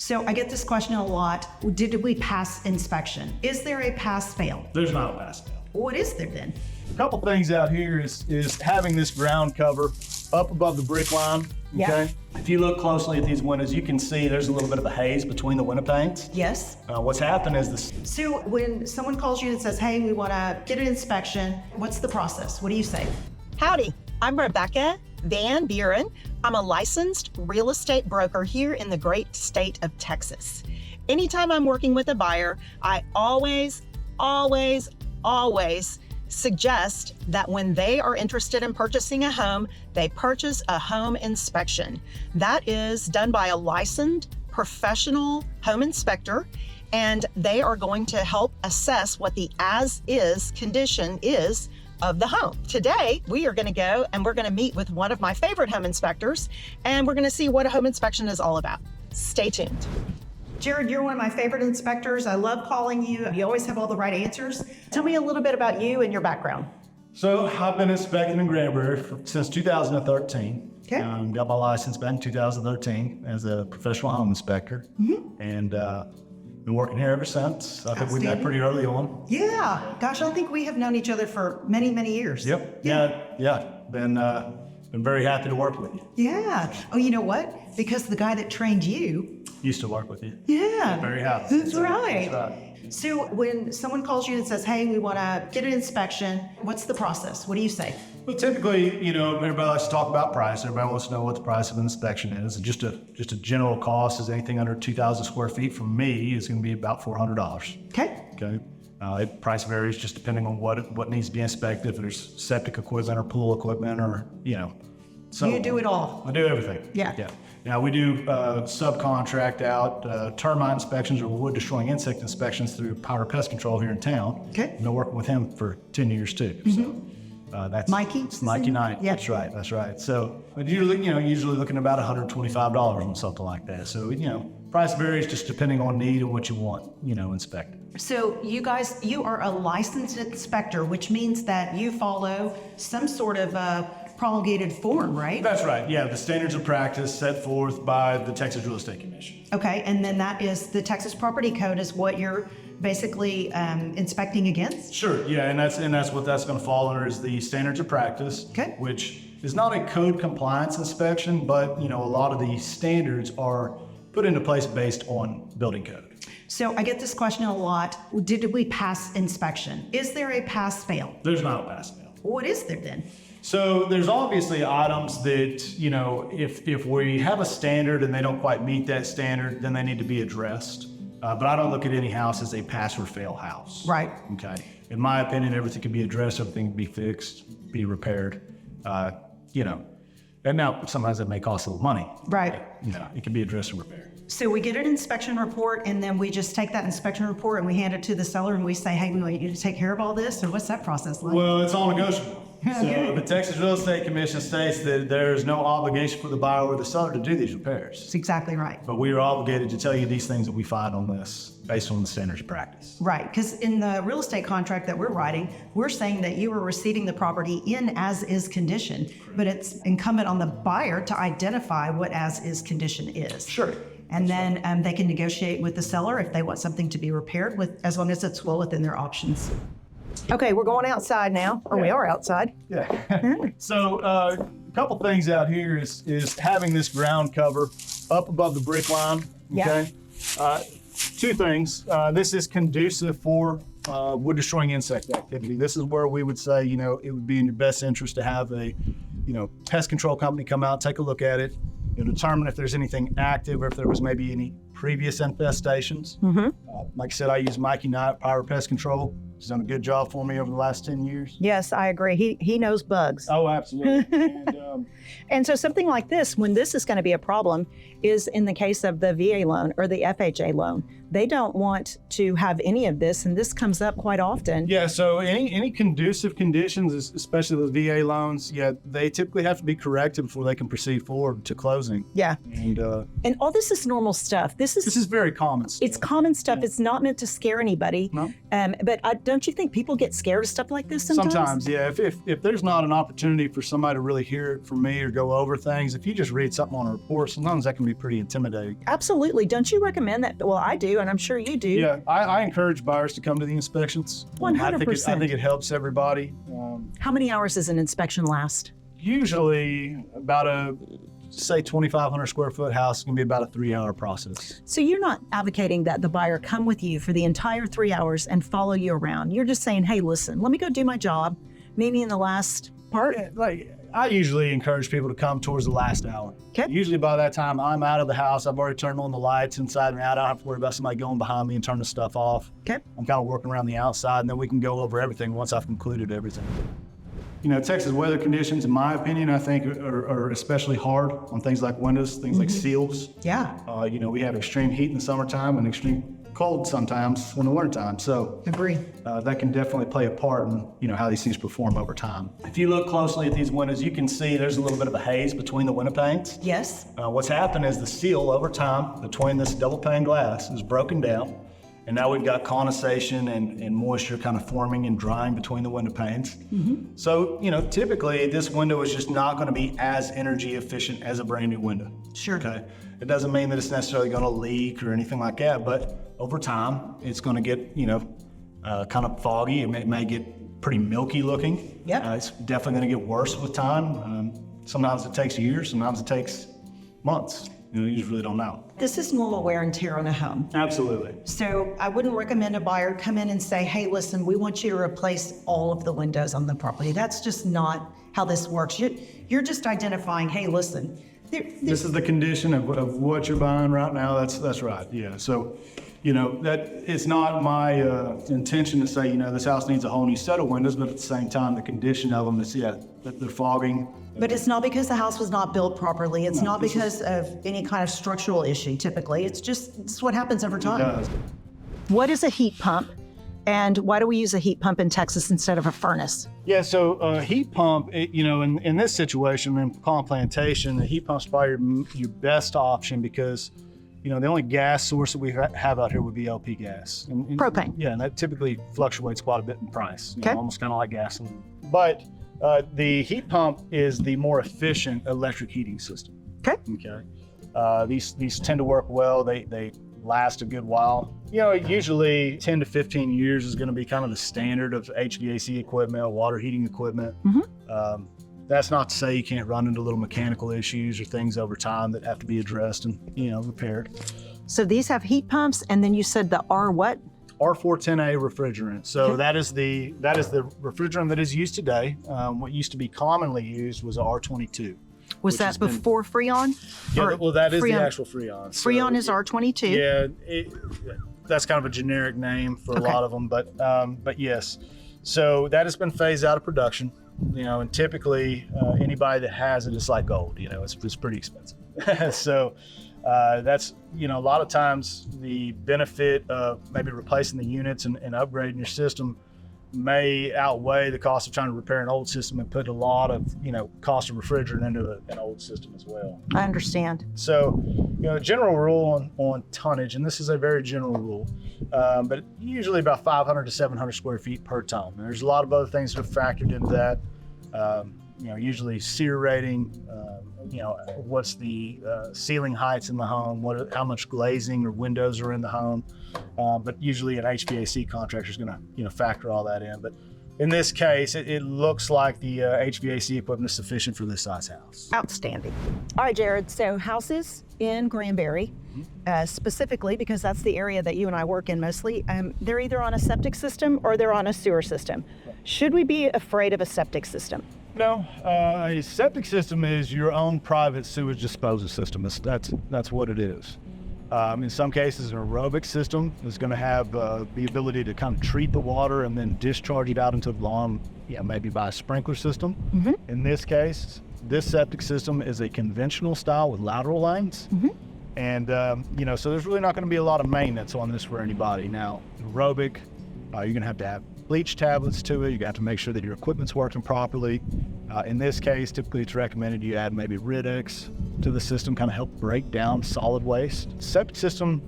So I get this question a lot. Did we pass inspection? Is there a pass-fail? There's not a pass fail. What is there then? A couple things out here is having this ground cover up above the brick line. Okay. Yeah. If you look closely at these windows, you can see there's a little bit of a haze between the window panes. Yes. What's happened is this. So when someone calls you and says, hey, we want to get an inspection, what's the process? What do you say? Howdy, I'm Rebecca Van Buren. I'm a licensed real estate broker here in the great state of Texas. Anytime I'm working with a buyer, I always suggest that when they are interested in purchasing a home, they purchase a home inspection. That is done by a licensed professional home inspector, and they are going to help assess what the as-is condition is of the home. Today, we are going to go and we're going to meet with one of my favorite home inspectors, and we're going to see what a home inspection is all about. Stay tuned. Jared, you're one of my favorite inspectors. I love calling you. You always have all the right answers. Tell me a little bit about you and your background. So I've been inspecting in Granbury since 2013. Okay. Got my license back in 2013 as a professional home inspector. And been working here ever since. I think we met pretty early on. Yeah. Gosh, I think we have known each other for many, many years. Yep. Yeah. Been very happy to work with you. Yeah. Oh, you know what? Because the guy that trained you Used to work with you. Yeah. Very happy. That's right. That's right. So when someone calls you and says, hey, we want to get an inspection, what's the process? What do you say? Well, typically, everybody likes to talk about price. Everybody wants to know what the price of an inspection is. Just a general cost is anything under 2,000 square feet from me is going to be about $400. Okay. Okay. Price varies just depending on what needs to be inspected. If there's septic equipment or pool equipment or, so You do it all. I do everything. Yeah. Now we do subcontract out termite inspections or wood destroying insect inspections through Power Pest Control here in town. Okay. I've been working with him for 10 years too. So that's Mikey? It's Mikey Knight. Yeah. That's right. So but usually looking about $125 on something like that. So price varies just depending on need and what you want, inspected. So you guys, you are a licensed inspector, which means that you follow some sort of promulgated form, right? That's right. Yeah, the standards of practice set forth by the Texas Real Estate Commission. Okay, and then that is the Texas Property Code is what you're basically inspecting against? Sure. Yeah, and that's what that's going to fall under is the standards of practice, Okay. which is not a code compliance inspection, but a lot of these standards are put into place based on building code. So I get this question a lot. Did we pass inspection? Is there a pass-fail? There's not a pass fail. What is there then? So there's obviously items that, if we have a standard and they don't quite meet that standard, then they need to be addressed. But I don't look at any house as a pass or fail house. Right. Okay. In my opinion, everything can be addressed, everything can be fixed, be repaired, And now sometimes it may cost a little money. Right. It can be addressed and repaired. So we get an inspection report and then we just take that inspection report and we hand it to the seller and we say, hey, we want you to take care of all this, or what's that process like? Well, it's all negotiable. Okay. So the Texas Real Estate Commission states that there is no obligation for the buyer or the seller to do these repairs. That's exactly right. But we are obligated to tell you these things that we find on this based on the standards of practice. Right, because in the real estate contract that we're writing, we're saying that you are receiving the property in as-is condition, but it's incumbent on the buyer to identify what as-is condition is. Sure. And then they can negotiate with the seller if they want something to be repaired, with as long as it's well within their options. Okay, we're going outside now, or we are outside. Yeah. So a couple things out here is having this ground cover up above the brick line. Okay. Two things. This is conducive for wood destroying insect activity. This is where we would say, it would be in your best interest to have a, pest control company come out, take a look at it, determine if there's anything active or if there was maybe any previous infestations. Like I said, I use Mikey Knight, Power Pest Control. He's done a good job for me over the last 10 years. Yes, I agree. He knows bugs. Oh, absolutely. And so something like this, when this is going to be a problem, is in the case of the VA loan or the FHA loan. They don't want to have any of this, and this comes up quite often. Yeah, so any conducive conditions, especially with VA loans, they typically have to be corrected before they can proceed forward to closing. Yeah. And all this is normal stuff. This is very common stuff. It's common stuff. It's not meant to scare anybody. No. But don't you think people get scared of stuff like this sometimes? Sometimes, yeah. If there's not an opportunity for somebody to really hear it from me or go over things, if you just read something on a report, sometimes that can be pretty intimidating. Absolutely. Don't you recommend that? Well, I do, and I'm sure you do. Yeah, I encourage buyers to come to the inspections. 100%. I think it helps everybody. How many hours does an inspection last? Usually about say 2,500 square foot house is going to be about a 3-hour process. So you're not advocating that the buyer come with you for the entire 3 hours and follow you around. You're just saying, hey, listen, let me go do my job. Maybe in the last part. Yeah, like I usually encourage people to come towards the last hour. Okay. Usually by that time, I'm out of the house. I've already turned on the lights inside and out. I don't have to worry about somebody going behind me and turning the stuff off. Okay. I'm kind of working around the outside, and then we can go over everything once I've concluded everything. You know, Texas weather conditions, in my opinion, I think are especially hard on things like windows, things like seals. Yeah. You know, we have extreme heat in the summertime and extreme cold sometimes in the wintertime. So Agree. that can definitely play a part in, you know, how these things perform over time. If you look closely at these windows, you can see there's a little bit of a haze between the window panes. Yes. What's happened is the seal over time between this double pane glass is broken down. And now we've got condensation and moisture kind of forming and drying between the window panes. So, you know, typically this window is just not going to be as energy efficient as a brand new window. Sure. Okay. It doesn't mean that it's necessarily going to leak or anything like that, but over time it's going to get, you know, kind of foggy. It may get pretty milky looking. Yep. It's definitely going to get worse with time. Sometimes it takes years, sometimes it takes months. You know, you just really don't know. This is normal wear and tear on a home. Absolutely. So I wouldn't recommend a buyer come in and say, hey, listen, we want you to replace all of the windows on the property. That's just not how this works. You're just identifying, hey, listen. This is the condition of what you're buying right now. That's right. Yeah. So, you know, that it's not my intention to say, you know, this house needs a whole new set of windows, but at the same time, the condition of them is, yeah, that they're fogging. But it's not because the house was not built properly. It's not because of any kind of structural issue, typically. It's what happens over time. It does. What is a heat pump? And why do we use a heat pump in Texas instead of a furnace? Yeah, so heat pump, you know, in this situation, in Pecan Plantation, the heat pump's probably your best option because, you know, the only gas source that we have out here would be LP gas. And Propane. Yeah, and that typically fluctuates quite a bit in price. You know, Okay. almost kind of like gasoline. But the heat pump is the more efficient electric heating system. Okay. Okay. These tend to work well. They last a good while. You know, usually 10 to 15 years is going to be kind of the standard of HVAC equipment, water heating equipment. That's not to say you can't run into little mechanical issues or things over time that have to be addressed and, you know, repaired. So these have heat pumps, and then you said the R what? R410A refrigerant. So that is the refrigerant that is used today. What used to be commonly used was a R22. Was that before Freon? Yeah, Or well, that is the Freon- actual Freon. So Freon is R22. Yeah, that's kind of a generic name for a Okay. lot of them, but yes. So that has been phased out of production, you know, and typically anybody that has it is like gold, you know, it's pretty expensive. So that's, you know, a lot of times the benefit of maybe replacing the units and upgrading your system may outweigh the cost of trying to repair an old system and put a lot of, you know, cost of refrigerant into an old system as well. I understand. So, you know, general rule on tonnage, and this is a very general rule, but usually about 500 to 700 square feet per ton. There's a lot of other things that are factored into that. You know, usually SEER rating, you know, what's the ceiling heights in the home, how much glazing or windows are in the home. But usually an HVAC contractor is going to, you know, factor all that in. But in this case, it looks like the HVAC equipment is sufficient for this size house. Outstanding. All right, Jared. So houses in Granbury, specifically because that's the area that you and I work in mostly, they're either on a septic system or they're on a sewer system. Should we be afraid of a septic system? No, a septic system is your own private sewage disposal system. That's what it is. In some cases, an aerobic system is going to have the ability to kind of treat the water and then discharge it out into the lawn, yeah, maybe by a sprinkler system. In this case, this septic system is a conventional style with lateral lines. And, you know, so there's really not going to be a lot of maintenance on this for anybody. Now, aerobic, you're going to have bleach tablets to it. You're going to have to make sure that your equipment's working properly. In this case, typically it's recommended you add maybe Rid-X to the system, kind of help break down solid waste. Septic system,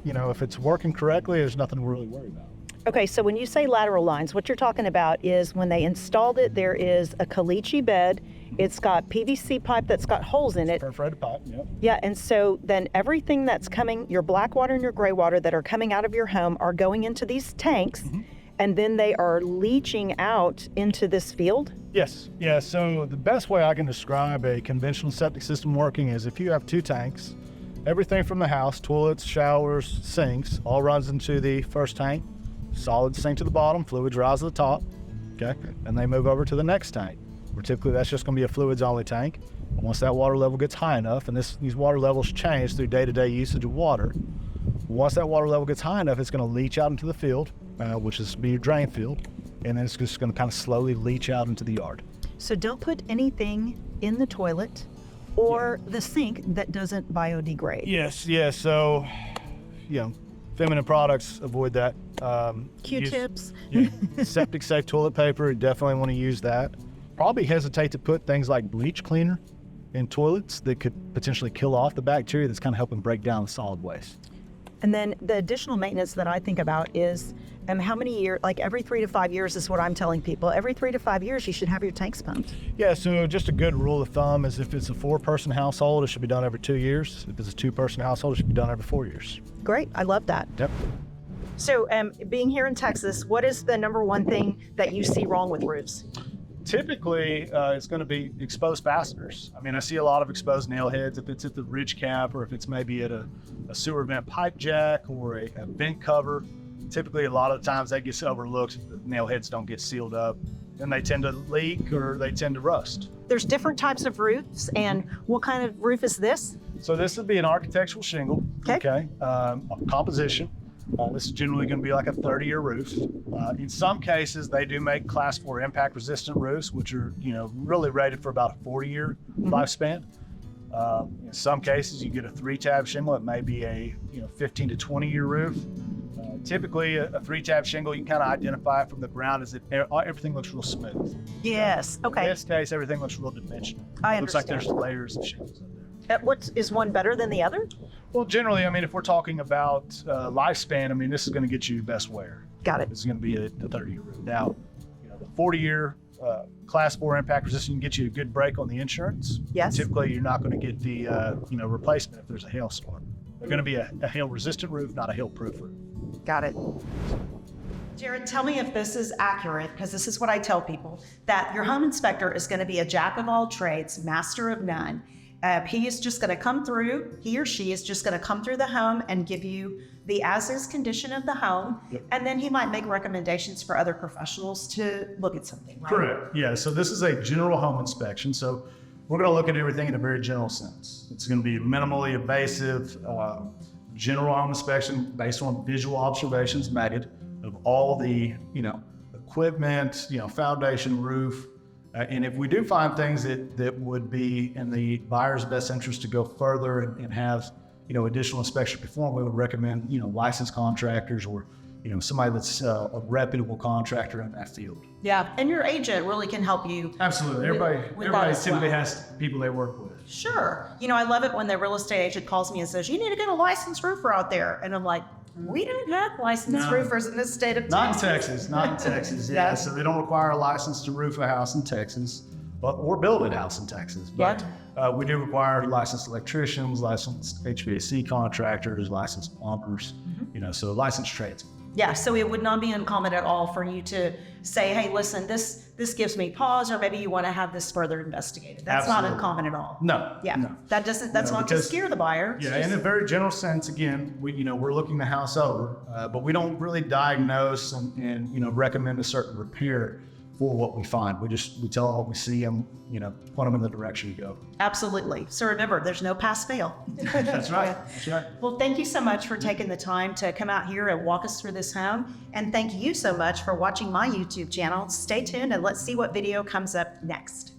you know, if it's working correctly, there's nothing to really worry about. Okay, so when you say lateral lines, what you're talking about is when they installed it, there is a caliche bed. It's got PVC pipe that's got holes in it. Perforated pipe, yep. Yeah, and so then everything that's coming, your black water and your gray water that are coming out of your home are going into these tanks, and then they are leaching out into this field? Yes, yeah, so the best way I can describe a conventional septic system working is if you have 2 tanks, everything from the house, toilets, showers, sinks, all runs into the first tank, solid sink to the bottom, fluids rise to the top, okay? And they move over to the next tank, where typically that's just gonna be a fluids only tank. And once that water level gets high enough, and these water levels change through day-to-day usage of water, once that water level gets high enough, it's gonna leach out into the field, which is be your drain field, and then it's just gonna kind of slowly leach out into the yard. So don't put anything in the toilet or the sink that doesn't biodegrade. Yes, yeah, so, feminine products, avoid that. Q-tips. Septic safe toilet paper, definitely want to use that. Probably hesitate to put things like bleach cleaner in toilets that could potentially kill off the bacteria that's kind of helping break down the solid waste. And then the additional maintenance that I think about is how many years, like every 3 to 5 years is what I'm telling people. Every 3 to 5 years, you should have your tanks pumped. Yeah, so just a good rule of thumb is if it's a 4-person household, it should be done every 2 years. If it's a 2-person household, it should be done every 4 years. Great, I love that. Yep. So being here in Texas, what is the number one thing that you see wrong with roofs? Typically, it's going to be exposed fasteners. I mean, I see a lot of exposed nail heads if it's at the ridge cap or if it's maybe at a sewer vent pipe jack or a vent cover. Typically, a lot of the times that gets overlooked. The nail heads don't get sealed up, and they tend to leak or they tend to rust. There's different types of roofs, and what kind of roof is this? So this would be an architectural shingle, Okay. Composition. This is generally going to be like a 30-year roof. In some cases, they do make Class 4 impact-resistant roofs, which are, really rated for about a 40-year lifespan. In some cases, you get a 3-tab shingle. It may be a 15 to 20-year roof. Typically, a 3-tab shingle, you can kind of identify it from the ground as if everything looks real smooth. Yes. Okay. In this case, everything looks real dimensional. I Looks like understand. there's layers of shingles in there. What is one better than the other? Well, generally, I mean, if we're talking about lifespan, I mean, this is going to get you best wear. Got it. This is going to be a 30-year roof. Now, the 40-year Class 4 impact resistant can get you a good break on the insurance. Yes. Typically, you're not going to get the replacement if there's a hailstorm. They're going to be a hail-resistant roof, not a hail-proof roof. Got it. Jared, tell me if this is accurate, because this is what I tell people, that your home inspector is going to be a jack of all trades, master of none. He is just going to come through, he or she is just going to come through the home and give you the as-is condition of the home, and then he might make recommendations for other professionals to look at something, right? Correct. Yeah, so this is a general home inspection. So we're going to look at everything in a very general sense. It's going to be minimally invasive, general home inspection based on visual observations made of all the, equipment, foundation, roof. And if we do find things that would be in the buyer's best interest to go further and have, additional inspection performed, we would recommend, licensed contractors or, somebody that's a reputable contractor in that field. Yeah, and your agent really can help you. Absolutely. with Everybody that as typically well. has people they work with. Sure. I love it when the real estate agent calls me and says, you need to get a licensed roofer out there. And I'm like, we don't have licensed No. roofers in this state of Not in Texas. Texas, yeah. Yeah. So they don't require a license to roof a house in Texas, or build a house in Texas. But we do require licensed electricians, licensed HVAC contractors, licensed plumbers, so licensed trades. Yeah, so it would not be uncommon at all for you to say, hey, listen, this gives me pause, or maybe you want to have this further investigated. That's Absolutely. not uncommon at all. No. Yeah, No. that's not to because- scare the buyer. Yeah, in a very general sense, again, we're looking the house over, but we don't really diagnose and recommend a certain repair for what we find. We tell them what we see and point them in the direction to go. Absolutely. So remember, there's no pass fail. That's right. That's right. Well, thank you so much for taking the time to come out here and walk us through this home. And thank you so much for watching my YouTube channel. Stay tuned and let's see what video comes up next.